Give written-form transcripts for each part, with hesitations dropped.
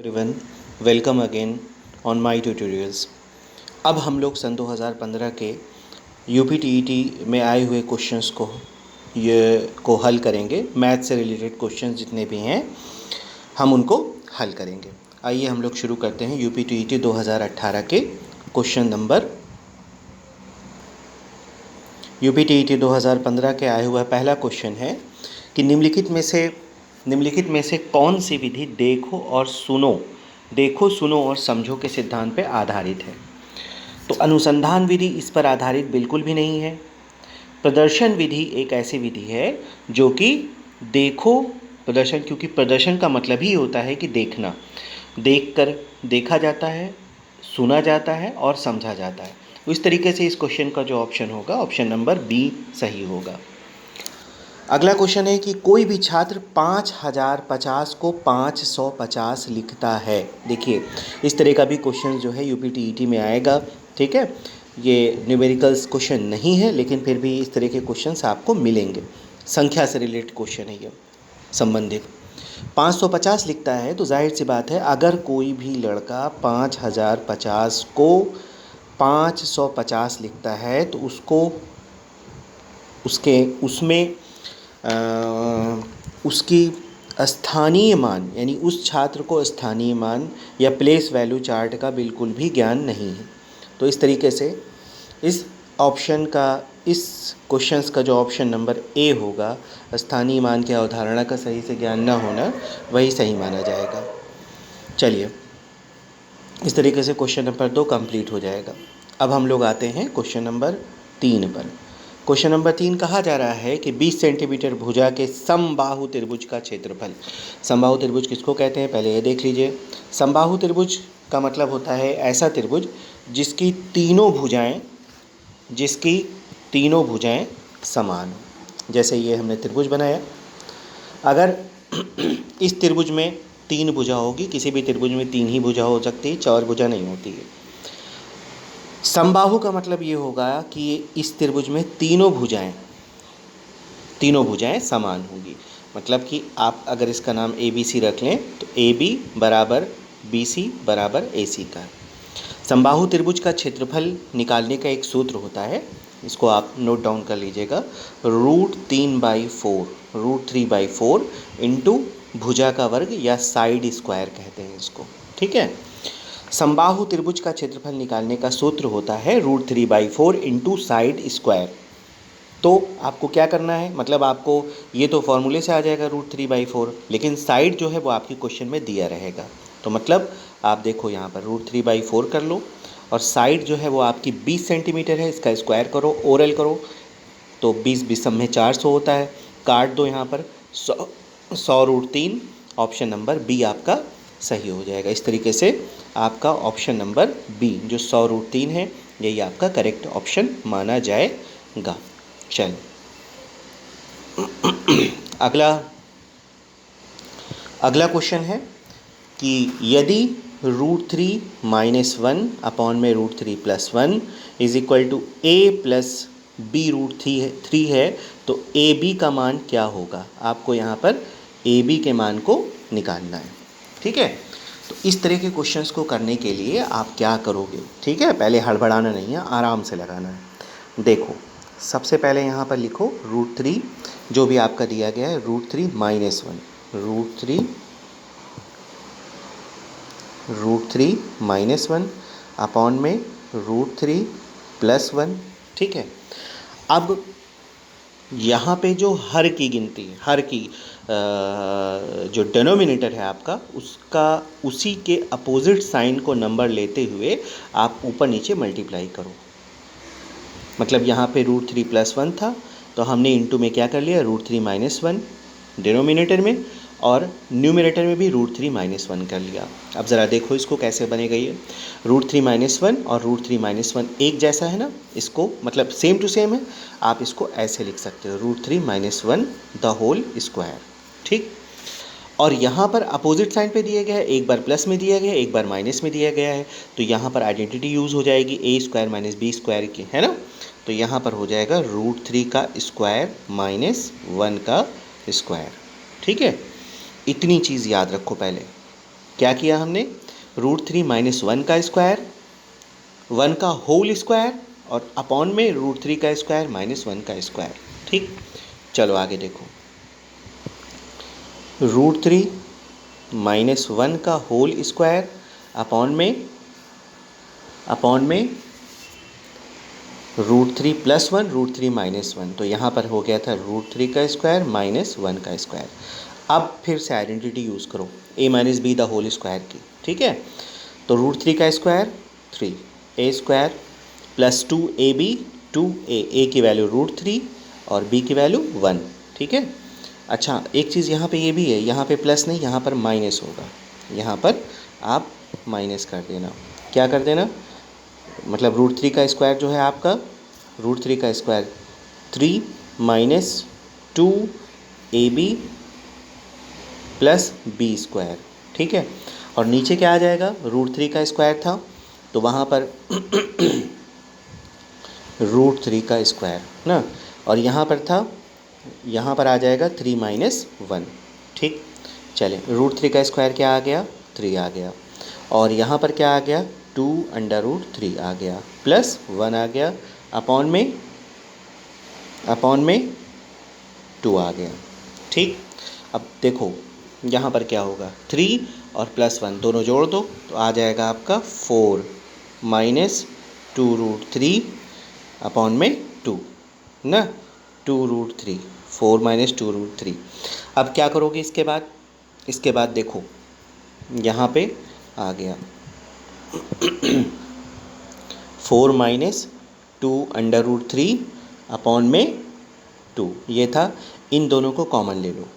Everyone, welcome again on my tutorials. अब हम लोग सन 2015 के यूपीटीईटी में आए हुए क्वेश्चंस को हल करेंगे। मैथ से रिलेटेड क्वेश्चंस जितने भी हैं हम उनको हल करेंगे। आइए हम लोग शुरू करते हैं यूपीटीईटी 2018 के क्वेश्चन नंबर। यूपीटीईटी 2015 के आए हुआ पहला क्वेश्चन है कि निम्नलिखित में से कौन सी विधि देखो सुनो और समझो के सिद्धांत पर आधारित है। तो अनुसंधान विधि इस पर आधारित बिल्कुल भी नहीं है। प्रदर्शन विधि एक ऐसी विधि है जो कि क्योंकि प्रदर्शन का मतलब ही होता है कि देखना, देखकर देखा जाता है, सुना जाता है और समझा जाता है। इस तरीके से इस क्वेश्चन का जो ऑप्शन होगा, ऑप्शन नंबर बी सही होगा। अगला क्वेश्चन है कि कोई भी छात्र 5050 को 550 लिखता है। देखिए, इस तरह का भी क्वेश्चन जो है यूपीटीईटी में आएगा। ठीक है, ये न्यूमेरिकल्स क्वेश्चन नहीं है, लेकिन फिर भी इस तरह के क्वेश्चंस आपको मिलेंगे। संख्या से रिलेटेड क्वेश्चन है ये, संबंधित। 550 लिखता है तो जाहिर सी बात है, अगर कोई भी लड़का 5050 को 550 लिखता है तो उसकी स्थानीय मान, यानी उस छात्र को स्थानीय मान या प्लेस वैल्यू चार्ट का बिल्कुल भी ज्ञान नहीं है। तो इस तरीके से इस क्वेश्चंस का जो ऑप्शन नंबर ए होगा, स्थानीय मान की अवधारणा का सही से ज्ञान न होना, वही सही माना जाएगा। चलिए, इस तरीके से क्वेश्चन नंबर 2 कंप्लीट हो जाएगा। अब हम लोग आते हैं क्वेश्चन नंबर 3 पर। क्वेश्चन नंबर 3 कहा जा रहा है कि 20 सेंटीमीटर भुजा के समबाहु त्रिभुज का क्षेत्रफल। समबाहु त्रिभुज किसको कहते हैं, पहले ये देख लीजिए। समबाहु त्रिभुज का मतलब होता है ऐसा त्रिभुज जिसकी तीनों भुजाएं समान हो। जैसे ये हमने त्रिभुज बनाया, अगर इस त्रिभुज में 3 भुजा होगी, किसी भी त्रिभुज में 3 ही भुजा हो सकती है, 4 भुजा नहीं होती है। समबाहु का मतलब ये होगा कि इस त्रिभुज में तीनों भुजाएं समान होंगी। मतलब कि आप अगर इसका नाम ABC रख लें तो AB बराबर BC बराबर AC का। समबाहु त्रिभुज का क्षेत्रफल निकालने का एक सूत्र होता है, इसको आप नोट डाउन कर लीजिएगा। √3/4 इंटू भुजा का वर्ग या साइड स्क्वायर कहते हैं इसको। ठीक है, समबाहु त्रिभुज का क्षेत्रफल निकालने का सूत्र होता है √3/4 इंटू साइड स्क्वायर। तो आपको क्या करना है, मतलब आपको ये तो फॉर्मूले से आ जाएगा √3/4, लेकिन साइड जो है वो आपकी क्वेश्चन में दिया रहेगा। तो मतलब आप देखो यहाँ पर √3/4 कर लो, और साइड जो है वो आपकी 20 सेंटीमीटर है, इसका स्क्वायर करो, ओरल करो, तो 20 20 में 400 होता है। काट दो यहाँ पर 100√3, ऑप्शन नंबर बी आपका सही हो जाएगा। इस तरीके से आपका ऑप्शन नंबर बी जो 100√3 है, यही आपका करेक्ट ऑप्शन माना जाएगा। चलो अगला क्वेश्चन है कि यदि √3 - 1 अपॉन में √3 + 1 is equal to a plus b √3 है, तो ए बी का मान क्या होगा। आपको यहाँ पर ए बी के मान को निकालना है। ठीक है, तो इस तरह के क्वेश्चंस को करने के लिए आप क्या करोगे, ठीक है, पहले हड़बड़ाना नहीं है, आराम से लगाना है। देखो, सबसे पहले यहाँ पर लिखो √3 जो भी आपका दिया गया है, √3 - 1 अपॉन में √3 + 1। ठीक है, अब यहाँ पे जो हर की गिनती, जो डिनोमिनेटर है आपका, उसी के अपोजिट साइन को नंबर लेते हुए आप ऊपर नीचे मल्टीप्लाई करो। मतलब यहाँ पे √3 + 1 था, तो हमने इंटू में क्या कर लिया, √3 - 1 डिनोमिनेटर में, और न्यूमिनेटर में भी √3 - 1 कर लिया। अब ज़रा देखो इसको कैसे बनेगा ये। √3 - 1 और √3 - 1 एक जैसा है ना, इसको मतलब सेम टू सेम है। आप इसको ऐसे लिख सकते हो, √3 - 1 द होल स्क्वायर। ठीक, और यहाँ पर अपोजिट साइन पे दिया गया है, एक बार प्लस में दिया गया है, एक बार माइनस में दिया गया है, तो यहाँ पर आइडेंटिटी यूज़ हो जाएगी a² - b² की, है ना। तो यहाँ पर हो जाएगा √3 का स्क्वायर माइनस 1 का स्क्वायर। ठीक है, इतनी चीज़ याद रखो पहले, क्या किया हमने, √3 - 1 का स्क्वायर, 1 का होल स्क्वायर और अपॉन में √3 का स्क्वायर -1 का स्क्वायर। ठीक, चलो आगे देखो, √3 - 1 का होल स्क्वायर अपॉन में √3 + 1 √3 - 1, तो यहाँ पर हो गया था √3 का स्क्वायर -1 का स्क्वायर। अब फिर से आइडेंटिटी यूज़ करो a - b the whole square की। ठीक है, तो √3 का square 3, a square plus 2ab 2a, a की वैल्यू √3 और b की वैल्यू 1। ठीक है, अच्छा एक चीज़ यहाँ पे ये भी है, यहाँ पे प्लस नहीं, यहाँ पर माइनस होगा, यहाँ पर आप माइनस कर देना। क्या कर देना, मतलब √3 का स्क्वायर जो है आपका, √3 का square 3 - 2ab plus b square. ठीक है, और नीचे क्या आ जाएगा, √3 का स्क्वायर था तो वहाँ पर √3 का स्क्वायर ना, और यहाँ पर था, यहाँ पर आ जाएगा 3 - 1। ठीक, चले √3 का स्क्वायर क्या आ गया, 3 आ गया, और यहाँ पर क्या आ गया, 2√3 आ गया, प्लस 1 आ गया, अपॉन में 2 आ गया। ठीक, अब देखो यहाँ पर क्या होगा, 3 और +1 दोनों जोड़ दो तो आ जाएगा आपका 4 - 2√3 अपॉन में 2 ना, 2√3, 4 - 2√3। अब क्या करोगे इसके बाद, इसके बाद देखो यहाँ पे आ गया 4 - 2√3 अपॉन में 2, ये था। इन दोनों को कॉमन ले लो,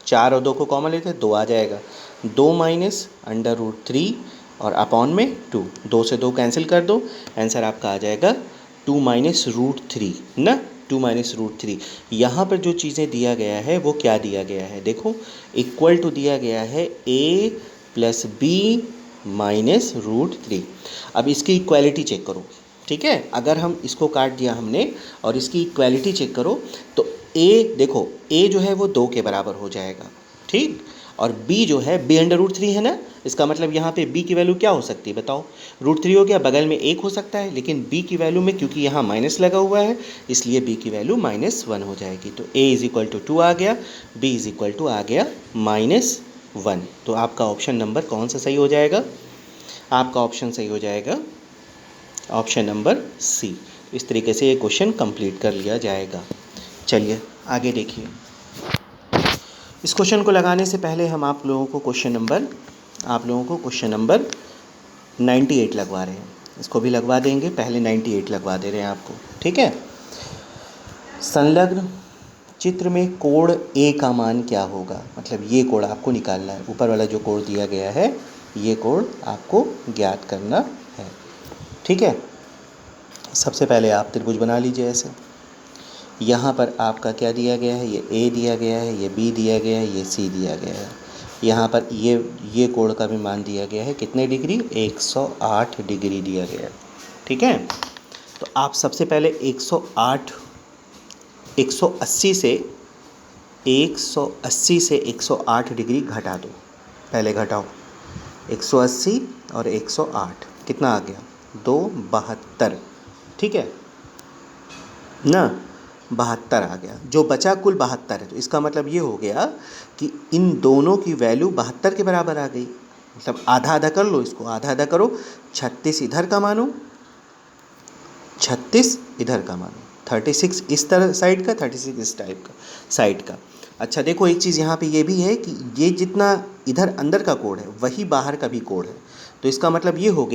4 और 2 को कॉमन लेते हैं, 2 आ जाएगा, 2 - √3 और अपॉन में 2, 2 से 2 कैंसिल कर दो, आंसर आपका आ जाएगा 2 - √3 ना, 2 - √3। यहाँ पर जो चीज़ें दिया गया है वो क्या दिया गया है, देखो इक्वल टू दिया गया है a + b - √3। अब इसकी इक्वालिटी चेक करो। ठीक है, अगर हम इसको काट दिया हमने और इसकी इक्वालिटी चेक करो तो a, देखो a जो है वो 2 के बराबर हो जाएगा। ठीक, और b जो है b√3 है ना, इसका मतलब यहाँ पे b की वैल्यू क्या हो सकती है बताओ, √3 हो गया, बगल में 1 हो सकता है, लेकिन b की वैल्यू में क्योंकि यहाँ माइनस लगा हुआ है इसलिए b की वैल्यू -1 हो जाएगी। तो a = 2 आ गया, b = आ गया -1। तो आपका ऑप्शन नंबर कौन सा सही हो जाएगा, आपका ऑप्शन सही हो जाएगा ऑप्शन नंबर सी। इस तरीके से ये क्वेश्चन कंप्लीट कर लिया जाएगा। चलिए आगे देखिए, इस क्वेश्चन को लगाने से पहले हम आप लोगों को क्वेश्चन नंबर 98 लगवा रहे हैं, इसको भी लगवा देंगे, पहले 98 लगवा दे रहे हैं आपको। ठीक है, संलग्न चित्र में कोण ए का मान क्या होगा, मतलब ये कोण आपको निकालना है, ऊपर वाला जो कोण दिया गया है ये कोण आपको ज्ञात करना है। ठीक है, सबसे पहले आप त्रिभुज बना लीजिए ऐसे, यहाँ पर आपका क्या दिया गया है, ये a दिया गया है, ये b दिया गया है, ये c दिया गया है, यहाँ पर ये कोण का भी मान दिया गया है, कितने डिग्री, 108 डिग्री दिया गया है। ठीक है, तो आप सबसे पहले 180 से 108 डिग्री घटा दो, पहले घटाओ 180 और 108 कितना आ गया, 272। ठीक है ना, 72 आ गया, जो बचा कुल 72 है, तो इसका मतलब ये हो गया कि इन दोनों की वैल्यू 72 के बराबर आ गई, मतलब आधा आधा कर लो, इसको आधा आधा करो, 36 इधर का मानो, 36 इधर का मानो, 36 इस तरह साइड का, 36 इस टाइप का साइड का। अच्छा देखो एक चीज़ यहाँ पे ये भी है कि ये जितना इधर अंदर का कोण है वही बाहर का भी कोण है, तो इसका मतलब ये हो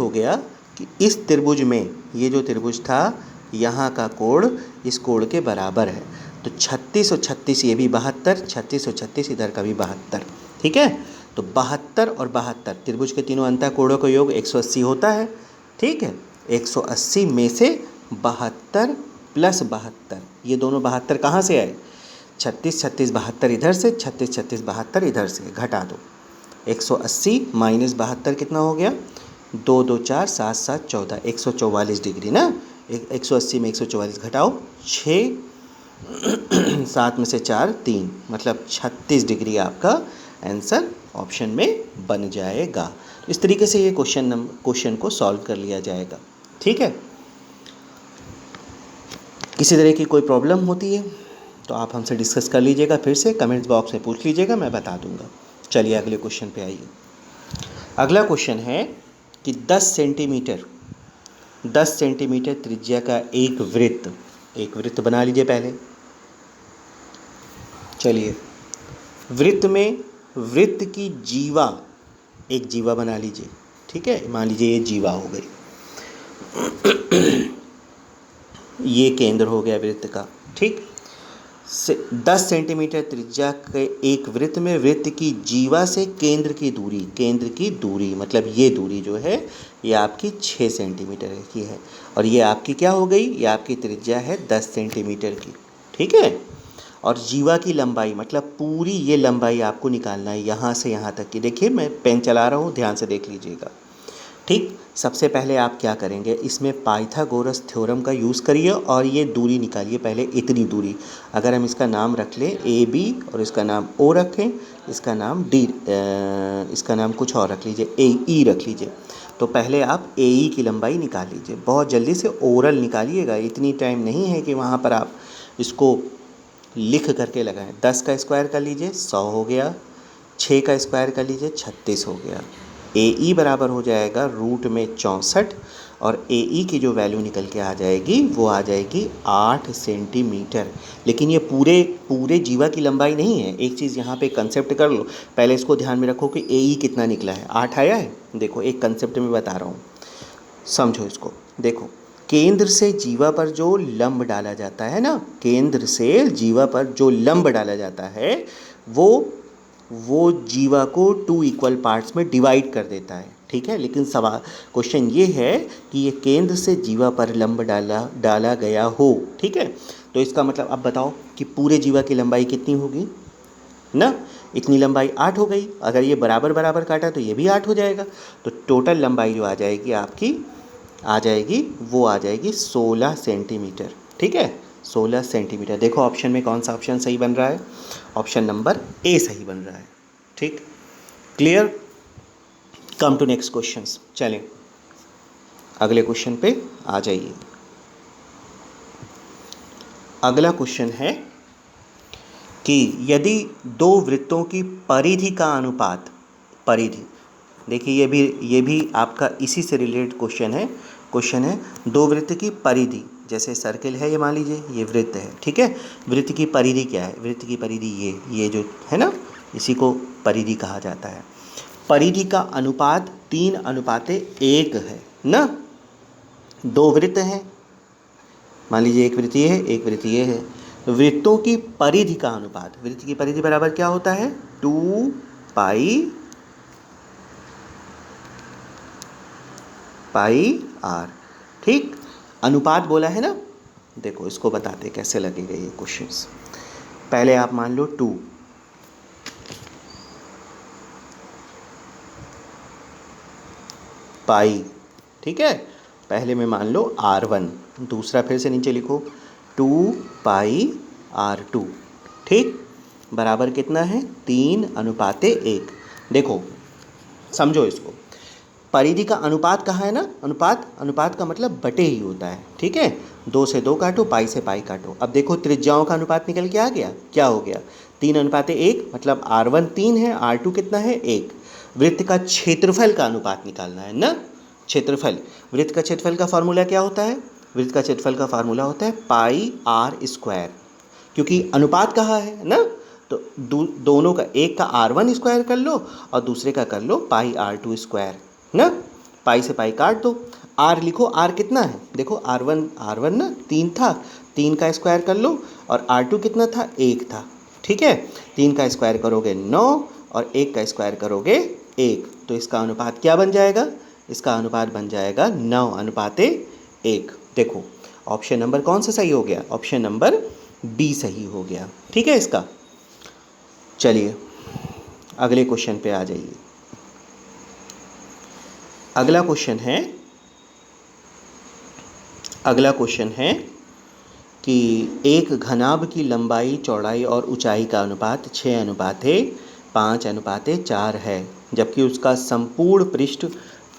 गया कि इस त्रिभुज में, ये जो त्रिभुज था यहाँ का कोण इस कोण के बराबर है, तो 36 और 36 ये भी 72, 36 और 36 इधर का भी 72। ठीक है, तो 72 और 72 त्रिभुज के तीनों अंतः कोणों का योग 180 होता है। ठीक है, 180 में से 72 + 72, ये दोनों 72 कहाँ से आए, 36 36 72 इधर से, 36 36 72 इधर से, घटा दो, 180 - 72 कितना हो गया, 2 2 4 7 7 14, 144 डिग्री ना, 180 में 144 घटाओ 6 7 में से 4 3, मतलब 36 डिग्री आपका आंसर ऑप्शन में बन जाएगा। इस तरीके से ये क्वेश्चन को सॉल्व कर लिया जाएगा। ठीक है, किसी तरह की कोई प्रॉब्लम होती है तो आप हमसे डिस्कस कर लीजिएगा, फिर से कमेंट्स बॉक्स में पूछ लीजिएगा, मैं बता दूंगा। चलिए अगले क्वेश्चन पे आइए। अगला क्वेश्चन है कि 10 सेंटीमीटर त्रिज्या का एक वृत्त बना लीजिए पहले। चलिए, वृत्त की एक जीवा बना लीजिए। ठीक है, मान लीजिए ये जीवा हो गई, ये केंद्र हो गया वृत्त का। ठीक, 10 सेंटीमीटर त्रिज्या के एक वृत्त में वृत्त की जीवा से केंद्र की दूरी मतलब ये दूरी जो है ये आपकी 6 सेंटीमीटर की है, और ये आपकी क्या हो गई, ये आपकी त्रिज्या है 10 सेंटीमीटर की। ठीक है, और जीवा की लंबाई मतलब पूरी ये लंबाई आपको निकालना है यहाँ से यहाँ तक की। देखिए मैं पेन चला रहा हूँ, ध्यान से देख लीजिएगा। ठीक, सबसे पहले आप क्या करेंगे, इसमें पाइथागोरस थ्योरम का यूज़ करिए और ये दूरी निकालिए पहले, इतनी दूरी। अगर हम इसका नाम रख लें ए बी और इसका नाम ओ रखें, इसका नाम डी, इसका नाम कुछ और रख लीजिए, ए ई रख लीजिए, तो पहले आप ए ई की लंबाई निकाल लीजिए। बहुत जल्दी से ओरल निकालिएगा, इतनी टाइम नहीं है कि वहाँ पर आप इसको लिख करके लगाएं। 10 का स्क्वायर कर लीजिए 100 हो गया, 6 का स्क्वायर कर लीजिए 36 हो गया। ए ई बराबर हो जाएगा रूट में 64, और ए ई की जो वैल्यू निकल के आ जाएगी वो आ जाएगी 8 सेंटीमीटर। लेकिन ये पूरे जीवा की लंबाई नहीं है। एक चीज़ यहाँ पे कंसेप्ट कर लो, पहले इसको ध्यान में रखो कि ए ई कितना निकला है, 8 आया है। देखो एक कंसेप्ट में बता रहा हूँ, समझो इसको। देखो, केंद्र से जीवा पर जो लंब डाला जाता है ना, केंद्र से जीवा पर जो लंब डाला जाता है वो जीवा को 2 इक्वल पार्ट्स में डिवाइड कर देता है। ठीक है, लेकिन सवाल क्वेश्चन ये है कि ये केंद्र से जीवा पर लंब डाला गया हो। ठीक है, तो इसका मतलब अब बताओ कि पूरे जीवा की लंबाई कितनी होगी ना, इतनी लंबाई 8 हो गई। अगर ये बराबर बराबर काटा तो ये भी 8 हो जाएगा, तो टोटल लंबाई जो आ जाएगी आपकी वो आ जाएगी 16 सेंटीमीटर। ठीक है, 16 सेंटीमीटर। देखो ऑप्शन में कौन सा ऑप्शन सही बन रहा है, ऑप्शन नंबर ए सही बन रहा है। ठीक, clear. Come to next questions. चलें अगले क्वेश्चन पे आ जाइए। अगला क्वेश्चन है कि यदि दो वृत्तों की परिधि का अनुपात, परिधि देखिए ये भी आपका इसी से रिलेटेड क्वेश्चन है। दो वृत्त की परिधि, जैसे सर्किल है ये, मान लीजिए ये वृत्त है। ठीक है, वृत्त की परिधि क्या है, वृत्त की परिधि ये जो है ना, इसी को परिधि कहा जाता है। परिधि का अनुपात 3:1 है ना। दो वृत्त हैं, मान लीजिए एक वृत्त ये है, एक वृत्त ये है। वृत्तों की परिधि का अनुपात, वृत्त की परिधि बराबर क्या होता है, 2 पाई आर। ठीक, अनुपात बोला है ना। देखो इसको बताते कैसे लगेगा ये क्वेश्चंस। पहले आप मान लो 2 पाई, ठीक है, पहले में मान लो R1, दूसरा फिर से नीचे लिखो 2 पाई R2। ठीक, बराबर कितना है, 3:1। देखो समझो इसको, परिधि का अनुपात कहाँ है ना, अनुपात का मतलब बटे ही होता है। ठीक है, 2 से 2 काटो, पाई से पाई काटो। अब देखो त्रिज्याओं का अनुपात निकल के आ गया, क्या हो गया, 3:1, मतलब R1 3 है, R2 कितना है, 1। वृत्त का क्षेत्रफल का अनुपात निकालना है ना, क्षेत्रफल। वृत्त का क्षेत्रफल का फार्मूला क्या होता है, वृत्त का क्षेत्रफल का फार्मूला होता है पाई आर स्क्वायर, क्योंकि अनुपात कहाँ है ना, तो दोनों का, एक का R1 स्क्वायर कर लो और दूसरे का कर लो पाई R2 स्क्वायर ना। पाई से पाई काट दो, R लिखो, R कितना है, देखो R1 ना 3 था, 3 का स्क्वायर कर लो, और R2 कितना था, 1 था। ठीक है, 3 का स्क्वायर करोगे 9 और 1 का स्क्वायर करोगे 1, तो इसका अनुपात क्या बन जाएगा, इसका अनुपात बन जाएगा 9:1। देखो ऑप्शन नंबर कौन सा सही हो गया, ऑप्शन नंबर बी सही हो गया। ठीक है इसका। चलिए अगले क्वेश्चन पे आ जाइए। अगला क्वेश्चन है कि एक घनाभ की लंबाई, चौड़ाई और ऊंचाई का अनुपात 6:5:4 है, जबकि उसका संपूर्ण पृष्ठ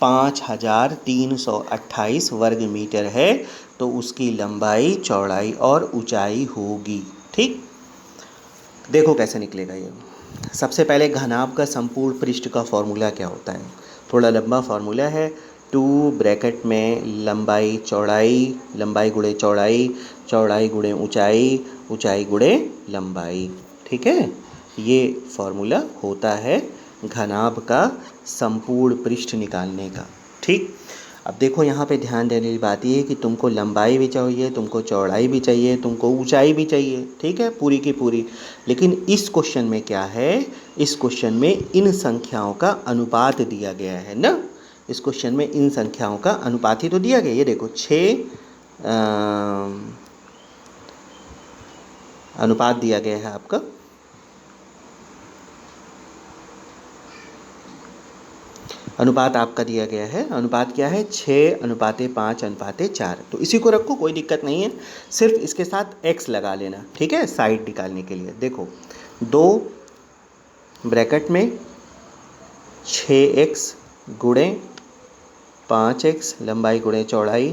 5328 वर्ग मीटर है, तो उसकी लंबाई, चौड़ाई और ऊंचाई होगी। ठीक, देखो कैसे निकलेगा ये। सबसे पहले घनाभ का संपूर्ण पृष्ठ का फॉर्मूला क्या होता है, थोड़ा लंबा फॉर्मूला है। 2 ब्रैकेट में लंबाई चौड़ाई, लंबाई गुणे चौड़ाई, चौड़ाई गुणे ऊंचाई, ऊंचाई गुणे लंबाई। ठीक है, ये फॉर्मूला होता है घनाभ का संपूर्ण पृष्ठ निकालने का। ठीक, अब देखो यहाँ पे ध्यान देने की बात ये है कि तुमको लंबाई भी चाहिए, तुमको चौड़ाई भी चाहिए, तुमको ऊंचाई भी चाहिए। ठीक है, पूरी की पूरी। लेकिन इस क्वेश्चन में क्या है, इस क्वेश्चन में इन संख्याओं का अनुपात दिया गया है ना। इस क्वेश्चन में इन संख्याओं का अनुपात ही तो दिया गया। ये देखो 6 अनुपात दिया गया है आपका। अनुपात आपका दिया गया है। अनुपात क्या है, 6:5:4। तो इसी को रखो, कोई दिक्कत नहीं है। सिर्फ इसके साथ x लगा लेना, ठीक है, साइड निकालने के लिए। देखो 2 ब्रैकेट में 6x गुणे 5x लंबाई गुणे चौड़ाई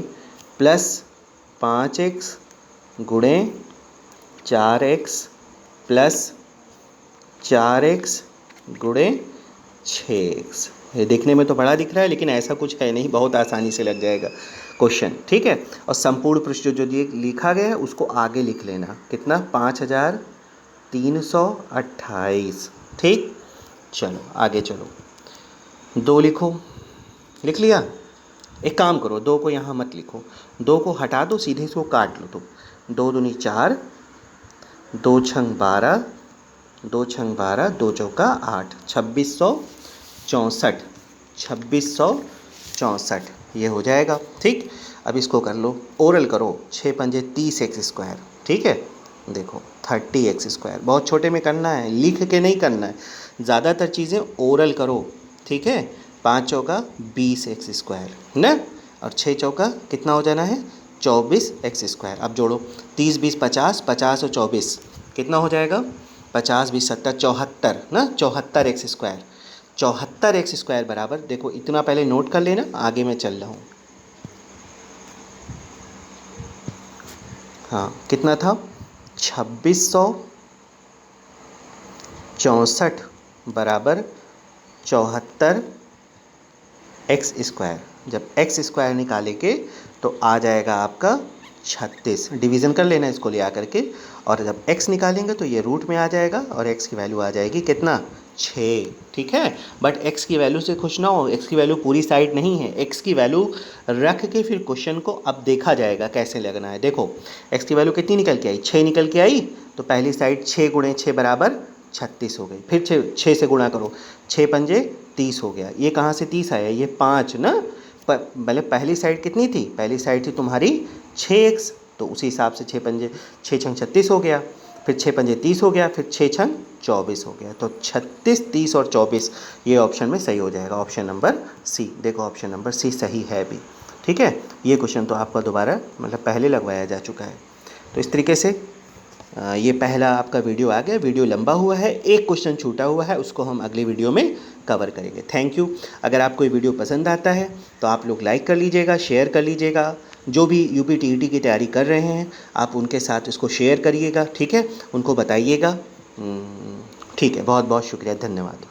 प्लस 5x गुणे 4x प्लस 4x गुणे 6x। ये देखने में तो बड़ा दिख रहा है, लेकिन ऐसा कुछ है नहीं, बहुत आसानी से लग जाएगा क्वेश्चन। ठीक है, और संपूर्ण पृष्ठ जो लिखा गया है उसको आगे लिख लेना, कितना, 5328। ठीक, चलो आगे चलो। 2 लिखो, लिख लिया। एक काम करो, 2 को यहाँ मत लिखो, 2 को हटा दो, सीधे इसको काट लो। तो 2 दूनी 4, 2 छंग 12, 2 छंग 12, 2 चौका 8, 2664, 2664 ये हो जाएगा। ठीक, अब इसको कर लो, ओरल करो। 6 पंजे 30x²। ठीक है, देखो 30x²। बहुत छोटे में करना है, लिख के नहीं करना है, ज़्यादातर चीज़ें ओरल करो। ठीक है, 5 चौका 20x² ना, और 6 चौका कितना हो जाना है, 24x²। अब जोड़ो, 30 20 50, 50 और 24 कितना हो जाएगा, 50 20 70 74 ना, 74x²। 74x² बराबर, देखो इतना पहले नोट कर लेना, आगे मैं चल रहा हूँ। हाँ, कितना था, 2664 बराबर 74x²। जब x² निकालेंगे तो आ जाएगा आपका 36। डिवीज़न कर लेना इसको ले आकर के, और जब x निकालेंगे तो ये रूट में आ जाएगा और x की वैल्यू आ जाएगी कितना, 6। ठीक है, बट x की वैल्यू से खुश ना हो, x की वैल्यू पूरी साइड नहीं है, x की वैल्यू रख के फिर क्वेश्चन को अब देखा जाएगा कैसे लगना है। देखो x की वैल्यू कितनी निकल के आई, 6 निकल के आई, तो पहली साइड 6 गुणे 6 बराबर 36 हो गई। फिर 6 से गुणा करो, 6 पंजे 30 हो गया। ये कहाँ से 30 आया, ये 5 ना, मतलब पहली साइड कितनी थी, पहली साइड थी तुम्हारी 6x, तो उसी हिसाब से 6 पंजे 6 छंग 36 हो गया, फिर 6 पंजे 30 हो गया, फिर 6 छंग 24 हो गया। तो 36, 30 और 24 ये ऑप्शन में सही हो जाएगा, ऑप्शन नंबर सी। देखो ऑप्शन नंबर सी सही है भी। ठीक है, ये क्वेश्चन तो आपका दोबारा मतलब पहले लगवाया जा चुका है। तो इस तरीके से ये पहला आपका वीडियो आ गया। वीडियो लंबा हुआ है, एक क्वेश्चन छूटा हुआ है, उसको हम अगले वीडियो में कवर करेंगे। Thank you. अगर आपको ये वीडियो पसंद आता है तो आप लोग लाइक कर लीजिएगा, शेयर कर लीजिएगा। जो भी यूपी टीईटी की तैयारी कर रहे हैं आप उनके साथ इसको शेयर करिएगा, ठीक है, उनको बताइएगा। ठीक है, बहुत बहुत शुक्रिया, धन्यवाद।